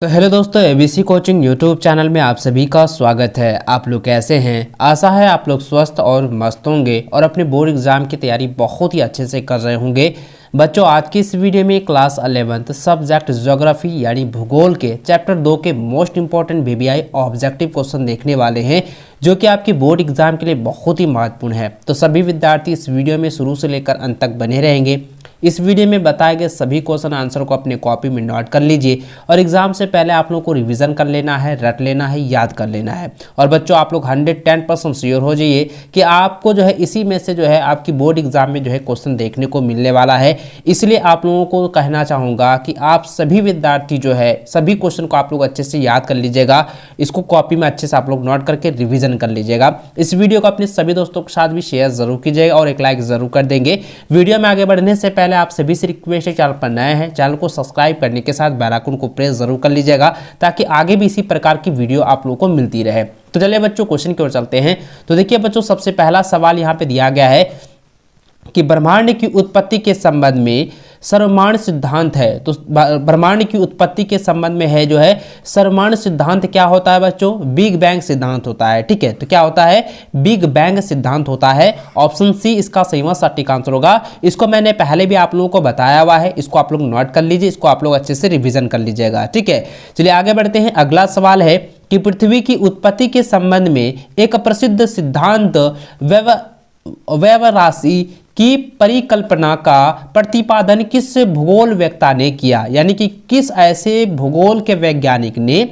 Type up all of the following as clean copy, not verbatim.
तो हेलो दोस्तों, ABC coaching YouTube channel में आप सभी का स्वागत है। आप लोग कैसे हैं? आशा है आप लोग स्वस्थ और मस्त होंगे और अपने बोर्ड एग्जाम की तैयारी बहुत ही अच्छे से कर रहे होंगे। बच्चों, आज की इस वीडियो में क्लास 11th सब्जेक्ट ज्योग्राफी यानी भूगोल के चैप्टर 2 के most important VVI objective question देखने वाले हैं, जो कि आपकी बोर्ड एग्जाम के लिए बहुत ही महत्वपूर्ण है। तो सभी विद्यार्थी इस वीडियो में शुरू से लेकर अंत तक बने रहेंगे। इस वीडियो में बताए गए सभी क्वेश्चन आंसर को अपने कॉपी में नोट कर लीजिए और एग्जाम से पहले आप लोगों को रिवीजन कर लेना है, रट लेना है, याद कर लेना है। और बच्चों, आप लोग 110% श्योर हो जाइए कि आपको जो है इसी में से जो है आपकी बोर्ड एग्जाम में जो है क्वेश्चन देखने को मिलने वाला है। इसलिए आप लोगों को कहना चाहूँगा कि आप सभी विद्यार्थी जो है सभी क्वेश्चन को आप लोग अच्छे से याद कर लीजिएगा। इसको कॉपी में अच्छे से आप लोग नोट करके रिविजन कर लीजिएगा। इस वीडियो को अपने सभी दोस्तों के साथ भी शेयर जरूर कीजिएगा और एक लाइक जरूर कर देंगे। वीडियो में आगे बढ़ने से पहले आप सभी से रिक्वेस्ट है, चैनल पर नए हैं चैनल को सब्सक्राइब करने के साथ बेल आइकन को प्रेस जरूर कर लीजिएगा, ताकि आगे भी इसी प्रकार की वीडियो आप लोगों को मिलती रहे। तो चलिए बच्चों, क्वेश्चन की ओर चलते हैं। तो देखिए बच्चों, सबसे पहला सवाल यहाँ पे दिया गया है कि ब्रह्मांड की उत्पत्ति के संबंध में सर्वमान्य सिद्धांत है। तो ब्रह्मांड की उत्पत्ति के संबंध में है जो है सर्वमान्य सिद्धांत क्या होता है बच्चों? बिग बैंग सिद्धांत होता है। ठीक है, तो क्या होता है? बिग बैंग सिद्धांत होता है। ऑप्शन सी इसका सही व सटीक आंसर होगा। इसको मैंने पहले भी आप लोगों को बताया हुआ है, इसको आप लोग नोट कर लीजिए, इसको आप लोग अच्छे से रिविजन कर लीजिएगा। ठीक है, चलिए आगे बढ़ते हैं। अगला सवाल है कि पृथ्वी की उत्पत्ति के संबंध में एक प्रसिद्ध सिद्धांत व्यवराशि की परिकल्पना का प्रतिपादन किस भूगोल वक्ता ने किया? यानी कि किस ऐसे भूगोल के वैज्ञानिक ने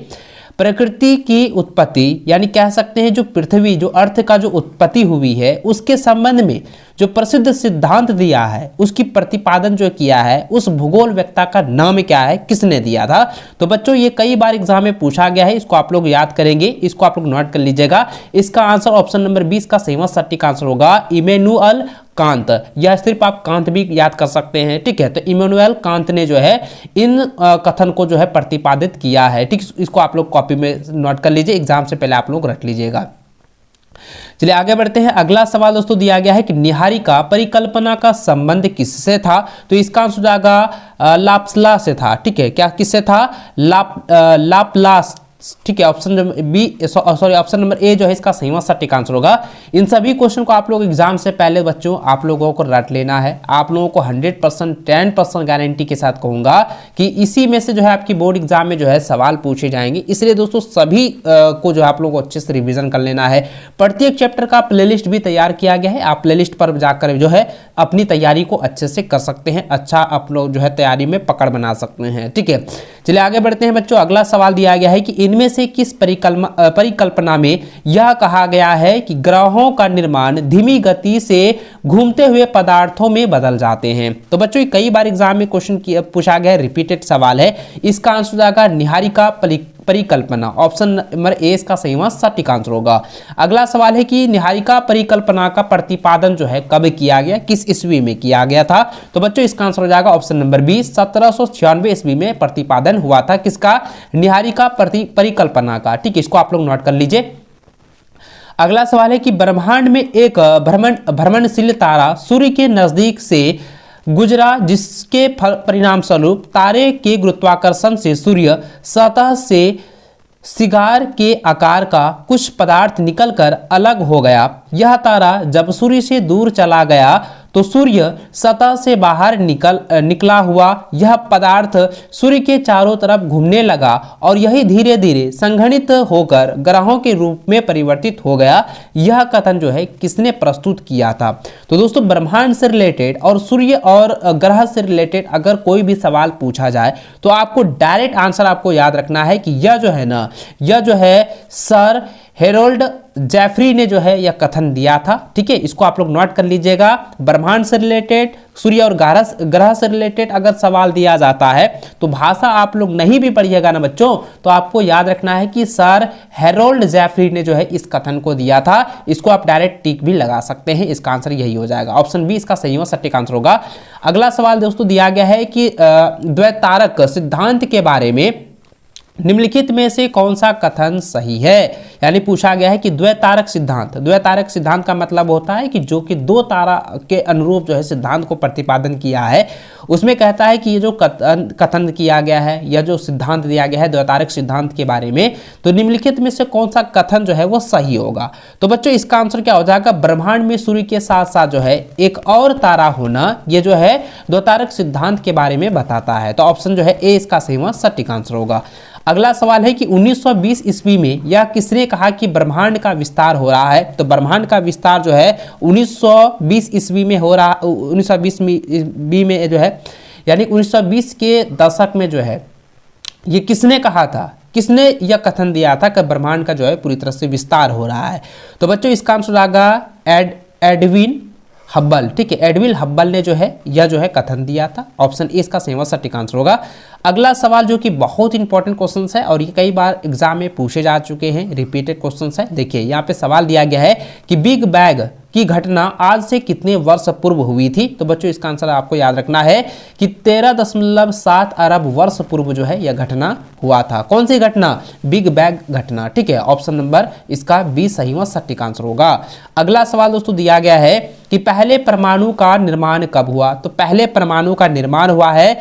प्रकृति की उत्पत्ति यानी कह सकते हैं जो पृथ्वी जो अर्थ का जो उत्पत्ति हुई है उसके संबंध में जो प्रसिद्ध सिद्धांत दिया है, उसकी प्रतिपादन जो किया है, उस भूगोल वक्ता का नाम क्या है, किसने दिया था? तो बच्चों, ये कई बार एग्जाम में पूछा गया है, इसको आप लोग याद करेंगे, इसको आप लोग नोट कर लीजिएगा। इसका आंसर ऑप्शन नंबर 20 का सही व सटीक आंसर होगा इमैनुअल कांत, या सिर्फ आप कांत भी याद कर सकते हैं। ठीक है, तो इमैनुअल कांत ने जो है इन कथन को जो है प्रतिपादित किया है। ठीक, इसको आप लोग कॉपी में नोट कर लीजिए, एग्जाम से पहले आप लोग रट लीजिएगा। चलिए आगे बढ़ते हैं। अगला सवाल दोस्तों दिया गया है कि निहारिका परिकल्पना का संबंध किससे था? तो इसका आंसर जाएगा लाप्लास से था। ठीक है, क्या किससे था? लाप्लास। ठीक है, ऑप्शन नंबर ए जो है इसका सही व सटीक आंसर होगा। इन सभी क्वेश्चन को आप लोग एग्जाम से पहले बच्चों आप लोगों को रट लेना है। आप लोगों को 100% 10% गारंटी के साथ कहूंगा कि इसी में से जो है आपकी बोर्ड एग्जाम में जो है सवाल पूछे जाएंगे। इसलिए दोस्तों सभी को जो है आप लोगों को अच्छे से रिविजन कर लेना है। प्रत्येक चैप्टर का प्लेलिस्ट भी तैयार किया गया है, आप प्लेलिस्ट पर जाकर जो है अपनी तैयारी को अच्छे से कर सकते हैं। अच्छा आप लोग जो है तैयारी में पकड़ बना सकते हैं। ठीक है, चलिए आगे बढ़ते हैं बच्चों। अगला सवाल दिया गया है कि इनमें से किस परिकल्पना में यह कहा गया है कि ग्रहों का निर्माण धीमी गति से घूमते हुए पदार्थों में बदल जाते हैं? तो बच्चों, कई बार एग्जाम में क्वेश्चन पूछा गया, रिपीटेड सवाल है। इसका आंसर जाएगा निहारिका परिकल्पना। ऑप्शन नंबर ए इसका सही व सटीक आंसर होगा। अगला सवाल है कि निहारिका परिकल्पना का प्रतिपादन जो है कब किया गया, किस ईस्वी में किया गया था? तो बच्चों, इसका आंसर हो जाएगा ऑप्शन नंबर बी 1796 ईस्वी में प्रतिपादन हुआ था। किसका? निहारिका परिकल्पना का। ठीक है, इसको आप लोग नोट कर लीजिए। अगला सवाल है कि ब्रह्मांड में एक भ्रमणशील तारा सूर्य के नजदीक से गुजरा, जिसके परिणाम स्वरूप तारे के गुरुत्वाकर्षण से सूर्य सतह से सिगार के आकार का कुछ पदार्थ निकलकर अलग हो गया। यह तारा जब सूर्य से दूर चला गया तो सूर्य सतह से बाहर निकला हुआ यह पदार्थ सूर्य के चारों तरफ घूमने लगा और यही धीरे धीरे संघनित होकर ग्रहों के रूप में परिवर्तित हो गया। यह कथन जो है किसने प्रस्तुत किया था? तो दोस्तों, ब्रह्मांड से रिलेटेड और सूर्य और ग्रह से रिलेटेड अगर कोई भी सवाल पूछा जाए तो आपको डायरेक्ट आंसर आपको याद रखना है कि यह जो है ना, यह जो है सर हेरोल्ड जेफरी ने जो है यह कथन दिया था। ठीक है, इसको आप लोग नोट कर लीजिएगा। ब्रह्मांड से रिलेटेड, सूर्य और ग्रह से रिलेटेड अगर सवाल दिया जाता है तो भाषा आप लोग नहीं भी पढ़िएगा ना बच्चों, तो आपको याद रखना है कि सर हेरोल्ड जेफरी ने जो है इस कथन को दिया था। इसको आप डायरेक्ट टिक भी लगा सकते हैं, इसका आंसर यही हो जाएगा। ऑप्शन बी इसका सही व सटीक आंसर होगा। अगला सवाल दोस्तों दिया गया है कि द्वैतारक सिद्धांत के बारे में निम्नलिखित में से कौन सा कथन सही है? यानी पूछा गया है कि द्वैतारक सिद्धांत, द्वैतारक सिद्धांत का मतलब होता है कि जो कि दो तारा के अनुरूप जो है सिद्धांत को प्रतिपादन किया है, उसमें कहता है कि ये जो कथन किया गया है या जो सिद्धांत दिया गया है द्वैतारक सिद्धांत के बारे में, तो निम्नलिखित में से कौन सा कथन जो है वो सही होगा। तो बच्चों इसका आंसर क्या हो जाएगा, ब्रह्मांड में सूर्य के साथ साथ जो है एक और तारा होना, ये जो है द्वैतारक सिद्धांत के बारे में बताता है। तो ऑप्शन जो है ए इसका सही व सटीक आंसर होगा। अगला सवाल है कि 1920 ईस्वी में यह किसने कहा कि ब्रह्मांड का विस्तार हो रहा है। तो ब्रह्मांड का विस्तार जो है 1920 ईस्वी में हो रहा, 1920 में जो है यानी 1920 के दशक में जो है ये किसने कहा था, किसने यह कथन दिया था कि ब्रह्मांड का जो है पूरी तरह से विस्तार हो रहा है। तो बच्चों इसका आंसर आएगा एडविन हब्बल। ठीक है, एडविन हब्बल ने जो है यह जो है कथन दिया था। ऑप्शन ए इसका सही व सटीक आंसर होगा। अगला सवाल जो कि बहुत इंपॉर्टेंट क्वेश्चन है और ये कई बार एग्जाम में पूछे जा चुके हैं, रिपीटेड क्वेश्चन है। देखिए यहाँ पे सवाल दिया गया है कि बिग बैंग की घटना आज से कितने वर्ष पूर्व हुई थी। तो बच्चों इसका आंसर आपको याद रखना है कि 13.7 अरब वर्ष पूर्व जो है यह घटना हुआ था। कौन सी घटना, बिग बैंग घटना। ठीक है, ऑप्शन नंबर इसका बी सही व सटीक आंसर होगा। अगला सवाल दोस्तों दिया गया है कि पहले परमाणु का निर्माण कब हुआ। तो पहले परमाणु का निर्माण हुआ है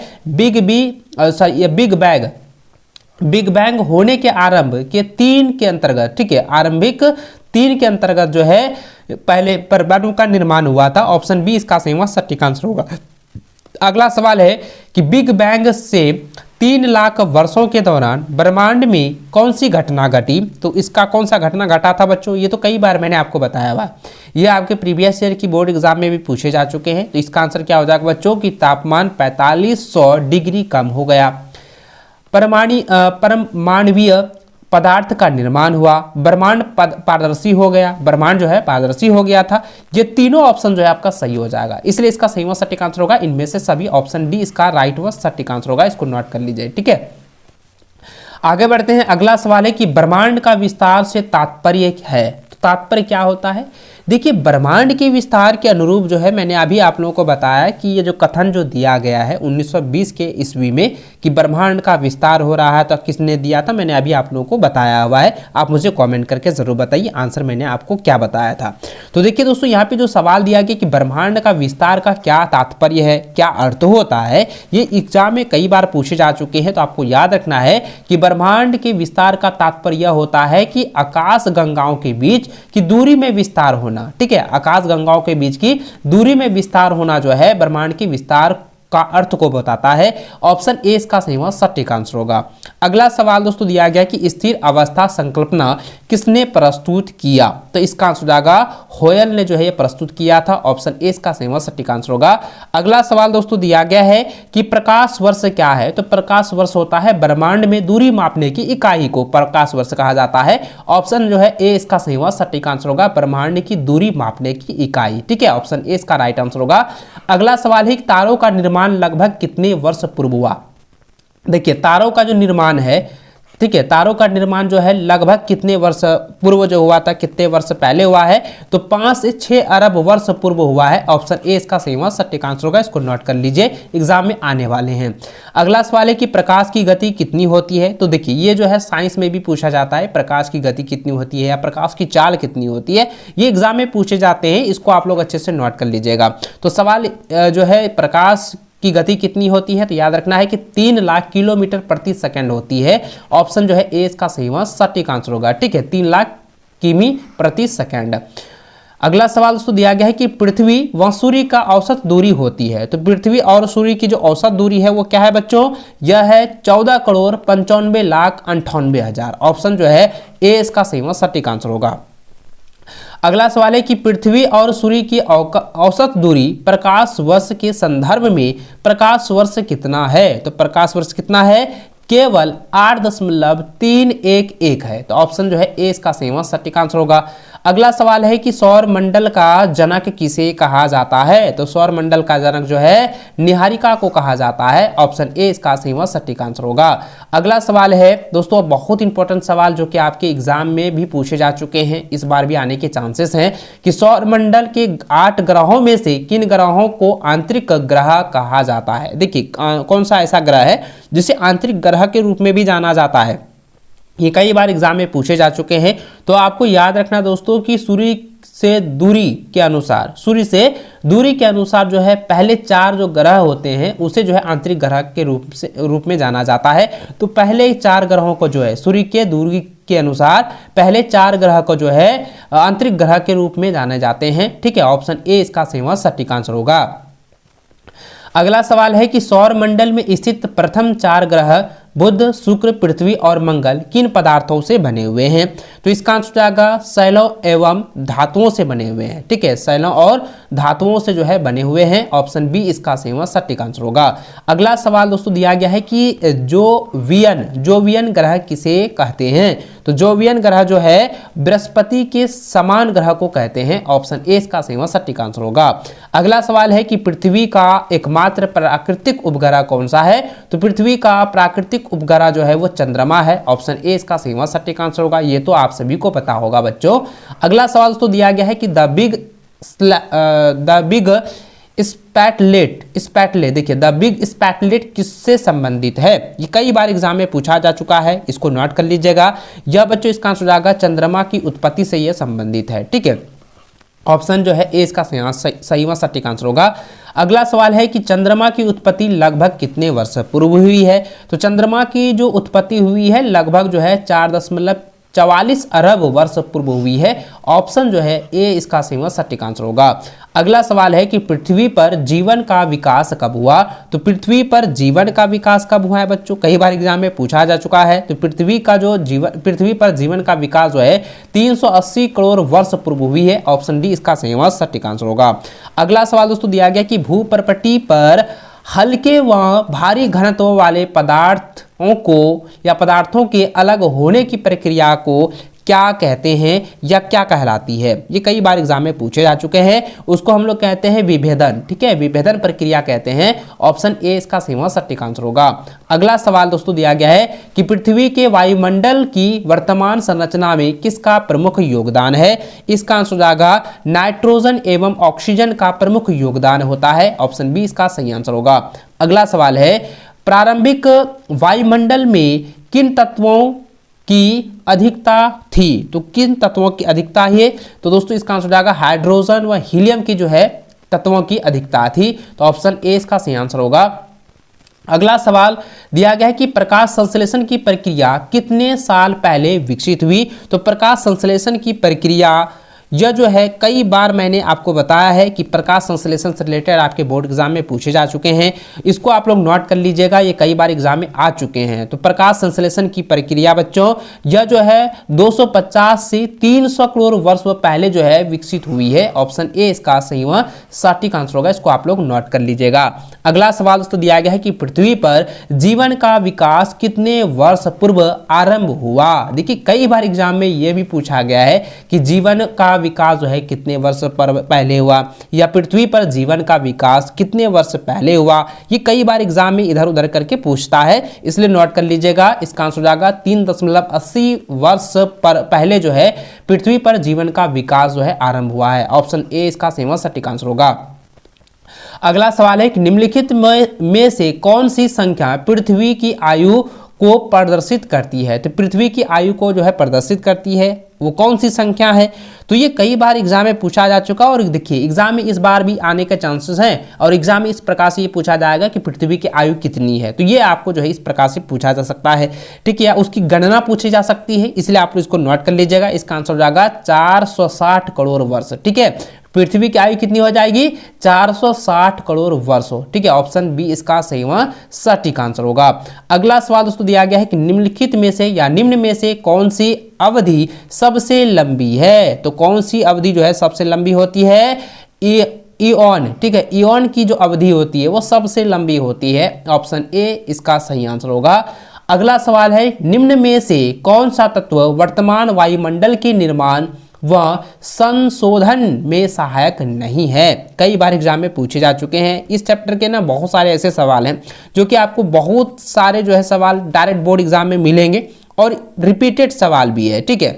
बिग बैंग होने के आरंभ के 3 के अंतर्गत। ठीक है, आरंभिक 3 के अंतर्गत जो है पहले परमाणु का निर्माण हुआ था। ऑप्शन बी इसका सही व सटीक आंसर होगा। अगला सवाल है कि बिग बैंग से 3 लाख वर्षों के दौरान ब्रह्मांड में कौन सी घटना घटी। तो इसका कौन सा घटना घटा था बच्चों, ये तो कई बार मैंने आपको बताया हुआ, ये आपके प्रीवियस ईयर की बोर्ड एग्जाम में भी पूछे जा चुके हैं। तो इसका आंसर क्या हो जाएगा बच्चों की तापमान 4500 डिग्री कम हो गया, परमाणवीय पदार्थ का निर्माण हुआ, ब्रह्मांड पारदर्शी हो गया, ब्रह्मांड जो है पारदर्शी हो गया था। ये तीनों ऑप्शन जो है आपका सही हो जाएगा, इसलिए इसका सही व सटीक आंसर होगा इनमें से सभी। ऑप्शन डी इसका राइट व सटीक आंसर होगा, इसको नोट कर लीजिए। ठीक है, आगे बढ़ते हैं। अगला सवाल है कि ब्रह्मांड का विस्तार से तात्पर्य है। तो तात्पर्य क्या होता है, देखिए ब्रह्मांड के विस्तार के अनुरूप जो है मैंने अभी आप लोगों को बताया कि ये जो कथन जो दिया गया है 1920 के ईस्वी में कि ब्रह्मांड का विस्तार हो रहा है, तो किसने दिया था, मैंने अभी आप लोगों को बताया हुआ है। आप मुझे कमेंट करके जरूर बताइए आंसर मैंने आपको क्या बताया था। तो देखिए दोस्तों यहाँ पे जो सवाल दिया गया कि ब्रह्मांड का विस्तार का क्या तात्पर्य है, क्या अर्थ होता है, ये एग्जाम में कई बार पूछे जा चुके हैं। तो आपको याद रखना है कि ब्रह्मांड के विस्तार का तात्पर्य होता है कि आकाश गंगाओं के बीच की दूरी में विस्तार होना। ठीक है, आकाश गंगाओं के बीच की दूरी में विस्तार होना जो है ब्रह्मांड के विस्तार का अर्थ को बताता है। ऑप्शन ए इसका सही व सटीक आंसर होगा। अगला सवाल दोस्तों दिया गया कि स्थिर अवस्था संकल्पना किसने प्रस्तुत किया। तो इसका आंसर जाएगा होयल ने जो है ये प्रस्तुत किया था। ऑप्शन ए इसका सही व सटीक आंसर होगा। अगला सवाल दोस्तों दिया गया है कि प्रकाश वर्ष क्या है। तो प्रकाश वर्ष होता है ब्रह्मांड में दूरी मापने की इकाई को प्रकाश वर्ष कहा जाता है। ऑप्शन जो है ए इसका सही व सटीक आंसर होगा, ब्रह्मांड की दूरी मापने की इकाई। ठीक है, ऑप्शन ए इसका राइट आंसर होगा। अगला सवाल है कि तारों का निर्माण लगभग कितने वर्ष पूर्व हुआ। देखिए तारों का जो निर्माण है, ठीक है, तारों का निर्माण जो है लगभग कितने वर्ष पूर्व जो हुआ था, कितने वर्ष पहले हुआ है। तो 5 से 6 अरब वर्ष पूर्व हुआ है। ऑप्शन ए इसका सही व सटीक आंसर होगा, इसको नोट कर लीजिए, एग्जाम में आने वाले हैं। अगला सवाल है कि प्रकाश की गति कितनी होती है। तो देखिए ये जो है साइंस में भी पूछा जाता है, प्रकाश की गति कितनी होती है या प्रकाश की चाल कितनी होती है, ये एग्जाम में पूछे जाते हैं, इसको आप लोग अच्छे से नोट कर लीजिएगा। तो सवाल जो है प्रकाश की गति कितनी होती है, तो याद रखना है कि 3 लाख किलोमीटर प्रति सेकंड होती है। ऑप्शन जो है ए इसका सही व सटीक आंसर होगा। ठीक है, 3 लाख किमी प्रति सेकंड। अगला सवाल दोस्तों दिया गया है कि पृथ्वी व सूर्य का औसत दूरी होती है। तो पृथ्वी और सूर्य की जो औसत दूरी है वो क्या है बच्चों, यह है 14,95,98,000। ऑप्शन जो है ए इसका सही व सटीक आंसर होगा। अगला सवाल है कि पृथ्वी और सूर्य की औसत दूरी प्रकाश वर्ष के संदर्भ में प्रकाश वर्ष कितना है। तो प्रकाश वर्ष कितना है, केवल 8.311 है। तो ऑप्शन जो है ए इसका सही व सटीक आंसर होगा। अगला सवाल है कि सौर मंडल का जनक किसे कहा जाता है। तो सौर मंडल का जनक जो है निहारिका को कहा जाता है। ऑप्शन ए इसका सही व सटीक आंसर होगा। अगला सवाल है दोस्तों बहुत इंपॉर्टेंट सवाल जो कि आपके एग्जाम में भी पूछे जा चुके हैं, इस बार भी आने के चांसेस हैं कि सौर मंडल के 8 ग्रहों में से किन ग्रहों को आंतरिक ग्रह कहा जाता है। देखिए कौन सा ऐसा ग्रह है जिसे आंतरिक ग्रह के रूप में भी जाना जाता है। ये कई बार एग्जाम में पूछे जा चुके हैं। तो आपको याद रखना दोस्तों कि सूर्य से दूरी के अनुसार, सूर्य से दूरी के अनुसार जो है पहले 4 जो ग्रह होते हैं उसे जो है आंतरिक ग्रह के रूप में जाना जाता है। तो पहले 4 ग्रहों को जो है सूर्य के दूरी के अनुसार पहले 4 ग्रह को जो है आंतरिक ग्रह के रूप में जाने जाते हैं। ठीक है, ऑप्शन ए इसका सही सटीक आंसर होगा। अगला सवाल है कि सौर मंडल में स्थित प्रथम 4 ग्रह बुध, शुक्र, पृथ्वी और मंगल किन पदार्थों से बने हुए हैं? तो इसका आंसर जाएगा शैलों एवं धातुओं से बने हुए हैं। ठीक है, शैलों और धातुओं से जो है बने हुए हैं। ऑप्शन बी इसका सटीक आंसर होगा। अगला सवाल दोस्तों दिया गया है कि जोवियन ग्रह किसे कहते हैं? तो जोवियन ग्रह जो है बृहस्पति के समान ग्रह को कहते हैं। ऑप्शन ए इसका सटीक आंसर होगा। अगला सवाल है कि पृथ्वी का एकमात्र प्राकृतिक उपग्रह कौन सा है? तो पृथ्वी का प्राकृतिक उपग्रह जो है वो चंद्रमा है। ऑप्शन ए इसका सटीक आंसर होगा। ये तो आप सभी को पता होगा बच्चों। अगला सवाल तो दिया गया है कि द बिग स्पैटलेट, देखिए द बिग स्पैटलेट किससे संबंधित है? ये कई बार एग्जाम में पूछा जा चुका है, इसको नोट कर लीजिएगा। यह बच्चों इसका आंसर जाएगा चंद्रमा की उत्पत्ति से यह संबंधित है। ठीक है, ऑप्शन जो है ए इसका सही सटीक आंसर होगा। अगला सवाल है कि चंद्रमा की उत्पत्ति लगभग कितने वर्ष पूर्व हुई है? तो चंद्रमा की जो उत्पत्ति हुई है लगभग जो है 4.44 अरब वर्ष पूर्व हुई है। ऑप्शन जो है ए इसका सटीक आंसर होगा। अगला सवाल है कि पृथ्वी पर जीवन का विकास कब हुआ? तो पृथ्वी पर जीवन का विकास कब हुआ है बच्चों? कई बार एग्जाम में पूछा जा चुका है। तो पृथ्वी पर जीवन का विकास जो है 380 करोड़ वर्ष पूर्व हुई है। ऑप्शन डी इसका सटीक आंसर होगा। अगला सवाल दोस्तों दिया गया कि भूप्रपट्टी पर हल्के व भारी घनत्व वाले पदार्थों को या पदार्थों के अलग होने की प्रक्रिया को क्या कहते हैं या क्या कहलाती है? ये कई बार एग्जाम में पूछे जा चुके हैं। उसको हम लोग कहते हैं विभेदन। ठीक है, विभेदन प्रक्रिया कहते हैं। ऑप्शन ए इसका सटीक आंसर होगा। अगला सवाल दोस्तों दिया गया है कि पृथ्वी के वायुमंडल की वर्तमान संरचना में किसका प्रमुख योगदान है? इसका आंसर जाएगा नाइट्रोजन एवं ऑक्सीजन का प्रमुख योगदान होता है। ऑप्शन बी इसका सही आंसर होगा। अगला सवाल है प्रारंभिक वायुमंडल में किन तत्वों की अधिकता थी? तो किन तत्वों की अधिकता है? तो दोस्तों इसका आंसर जाएगा हाइड्रोजन व हीलियम की जो है तत्वों की अधिकता थी। तो ऑप्शन ए इसका सही आंसर होगा। अगला सवाल दिया गया है कि प्रकाश संश्लेषण की प्रक्रिया कितने साल पहले विकसित हुई? तो प्रकाश संश्लेषण की प्रक्रिया यह जो है कई बार मैंने आपको बताया है कि प्रकाश संश्लेषण से रिलेटेड आपके बोर्ड एग्जाम में पूछे जा चुके हैं। इसको आप लोग नोट कर लीजिएगा, ये कई बार एग्जाम में आ चुके हैं। तो प्रकाश संश्लेषण की प्रक्रिया बच्चों यह जो है 250 से 300 करोड़ वर्ष पहले जो है विकसित हुई है। ऑप्शन ए इसका सही सटीक आंसर होगा। इसको आप लोग नोट कर लीजिएगा। अगला सवाल दोस्तों दिया गया है कि पृथ्वी पर जीवन का विकास कितने वर्ष पूर्व आरंभ हुआ? देखिए कई बार एग्जाम में यह भी पूछा गया है कि जीवन का विकास जो है कितने वर्ष पर पहले हुआ या पृथ्वी पर जीवन का विकास कितने वर्ष पहले हुआ। ये कई बार एग्जाम में इधर उधर करके पूछता है, इसलिए नोट कर लीजिएगा। इसका आंसर हो जाएगा 3.80 वर्ष पर पहले जो है पृथ्वी पर जीवन का विकास जो है आरंभ हुआ है। ऑप्शन ए इसका सटीक आंसर होगा। अगला सवाल है कि निम्नलिखित में से कौन सी संख्या पृथ्वी की आयु को प्रदर्शित करती है? तो पृथ्वी की आयु को जो है प्रदर्शित करती है वो कौन सी संख्या है? तो ये कई बार एग्जाम में पूछा जा चुका और देखिए एग्जाम में इस बार भी आने के चांसेस हैं और एग्जाम में इस प्रकार से ये पूछा जाएगा कि पृथ्वी की आयु कितनी है। तो ये आपको जो है इस प्रकार से पूछा जा सकता है। ठीक है, उसकी गणना पूछी जा सकती है, इसलिए आप इसको नोट कर लीजिएगा। इसका आंसर हो जाएगा 460 करोड़ वर्ष। ठीक है, पृथ्वी की आयु कितनी हो जाएगी? 460 करोड़ वर्ष। ठीक है, ऑप्शन बी इसका सही सटीक आंसर होगा। अगला सवाल दोस्तों दिया गया है कि निम्नलिखित में से या निम्न में से कौन सी अवधि सबसे लंबी है? तो कौन सी अवधि जो है सबसे लंबी होती है? ईओन। ठीक है, ईओन की जो अवधि होती है वो सबसे लंबी होती है। ऑप्शन ए इसका सही आंसर होगा। अगला सवाल है निम्न में से कौन सा तत्व वर्तमान वायुमंडल के निर्माण व संशोधन में सहायक नहीं है? कई बार एग्जाम में पूछे जा चुके हैं। इस चैप्टर के ना बहुत सारे ऐसे सवाल हैं जो कि आपको बहुत सारे जो है सवाल डायरेक्ट बोर्ड एग्जाम में मिलेंगे और रिपीटेड सवाल भी है। ठीक है,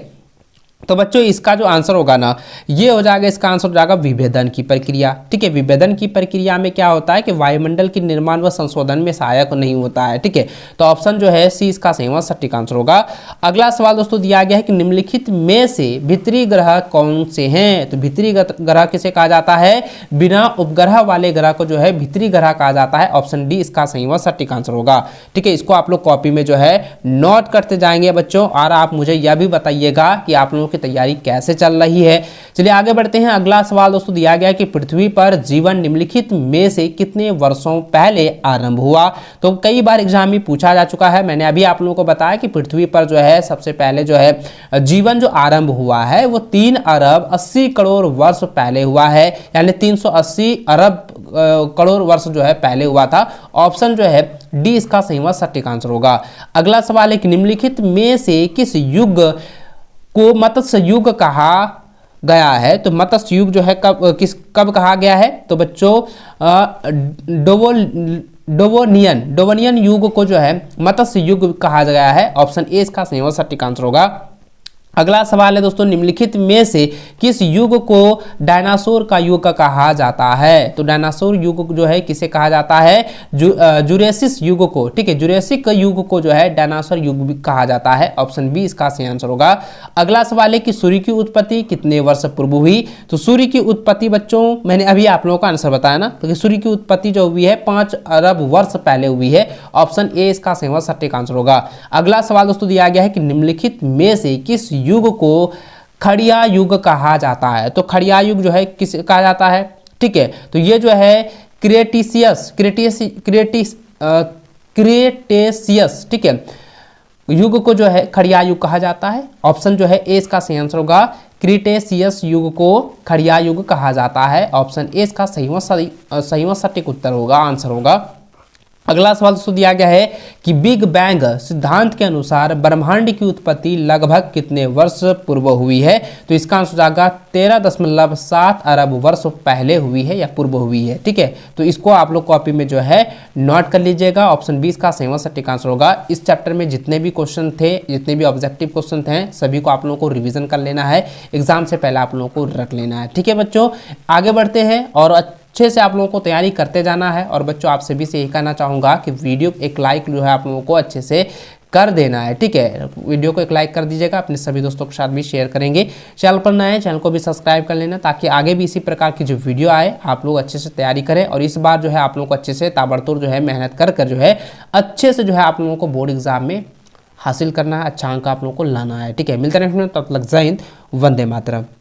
तो बच्चों इसका जो आंसर होगा ना, ये हो जाएगा, इसका आंसर हो जाएगा विभेदन की प्रक्रिया। ठीक है, विभेदन की प्रक्रिया में क्या होता है कि वायुमंडल की निर्माण व संशोधन में सहायक नहीं होता है। ठीक है, तो ऑप्शन जो है सी इसका सही व सटीक आंसर होगा। अगला सवाल दोस्तों दिया गया है कि निम्नलिखित में से भीतरी ग्रह कौन से हैं। तो भीतरी ग्रह किसे कहा जाता है, बिना उपग्रह वाले ग्रह को जो है भीतरी ग्रह कहा जाता है। ऑप्शन डी इसका सही व सटीक आंसर होगा। ठीक है, इसको आप लोग कॉपी में जो है नोट करते जाएंगे बच्चों, और आप मुझे यह भी बताइएगा कि आप लोगों की तैयारी कैसे चल रही है। चलिए आगे बढ़ते हैं। अगला सवाल दोस्तों दिया गया है कि पृथ्वी पर जीवन निम्नलिखित में से कितने वर्षों पहले आरंभ हुआ। तो कई बार एग्जाम में पूछा जा चुका है। मैंने अभी आप लोगों को बताया कि पृथ्वी पर जो है सबसे पहले जो है जीवन जो आरंभ हुआ है वो 3 अरब 80 करोड़ वर्ष पहले हुआ है, यानी 380 अरब करोड़ वर्ष जो है पहले हुआ था। ऑप्शन जो है डी इसका सही व सटीक आंसर होगा। अगला सवाल है कि निम्नलिखित में से किस युग को मत्स्य युग कहा गया है। तो मत्स्य युग जो है कब कहा गया है। तो बच्चों डोवोनियन युग को जो है मत्स्य युग कहा गया है। ऑप्शन ए इसका सही व सटीक आंसर होगा। अगला सवाल है दोस्तों, निम्नलिखित में से किस युग को डायनासोर का युग कहा जाता है। तो डायनासोर युग जो है किसे कहा जाता है, जुरेसिक युग को। ठीक है, जुरेसिक युग को जो है डायनासोर युग भी कहा जाता है। ऑप्शन बी इसका सही आंसर होगा। अगला सवाल है कि सूर्य की उत्पत्ति कितने वर्ष पूर्व हुई। तो सूर्य की उत्पत्ति बच्चों मैंने अभी आप लोगों का आंसर बताया ना, तो सूर्य की उत्पत्ति जो हुई है 5 अरब वर्ष पहले हुई है। ऑप्शन ए इसका सही व सटीक आंसर होगा। अगला सवाल दोस्तों दिया गया है कि निम्नलिखित में से किस युग को खड़िया युग कहा जाता है। तो खड़िया युग जो है किस कहा जाता है। ठीक है, तो ये जो है क्रेटेशियस ठीक है युग को जो है खड़िया युग कहा जाता है। ऑप्शन जो है ए इसका सही आंसर होगा। क्रिटेशियस युग को खड़िया युग कहा जाता है। ऑप्शन ए इसका सही व सटीक उत्तर होगा, आंसर होगा। अगला सवाल दोस्तों दिया गया है कि बिग बैंग सिद्धांत के अनुसार ब्रह्मांड की उत्पत्ति लगभग कितने वर्ष पूर्व हुई है। तो इसका आंसर जाएगा 13.7 अरब वर्ष पहले हुई है या पूर्व हुई है। ठीक है, तो इसको आप लोग कॉपी में जो है नोट कर लीजिएगा। ऑप्शन 20 का सही व सटीक आंसर होगा। इस चैप्टर में जितने भी क्वेश्चन थे, जितने भी ऑब्जेक्टिव क्वेश्चन थे, सभी को आप लोगों को रिविजन कर लेना है, एग्जाम से पहले आप लोगों को रख लेना है। ठीक है बच्चों, आगे बढ़ते हैं और अच्छे से आप लोगों को तैयारी करते जाना है। और बच्चों आपसे भी यही कहना चाहूँगा कि वीडियो एक लाइक जो है आप लोगों को अच्छे से कर देना है। ठीक है, वीडियो को एक लाइक कर दीजिएगा, अपने सभी दोस्तों के साथ भी शेयर करेंगे। चैनल पर नए हैं, चैनल को भी सब्सक्राइब कर लेना, ताकि आगे भी इसी प्रकार की जो वीडियो आए आप लोग अच्छे से तैयारी करें। और इस बार जो है आप लोग को अच्छे से ताबड़तोड़ जो है मेहनत कर जो है अच्छे से जो है आप लोगों को बोर्ड एग्जाम में हासिल करना है, अच्छा अंक आप लोगों को लाना है। ठीक है, मिलते हैं तब तक जय हिंद, वंदे मातरम।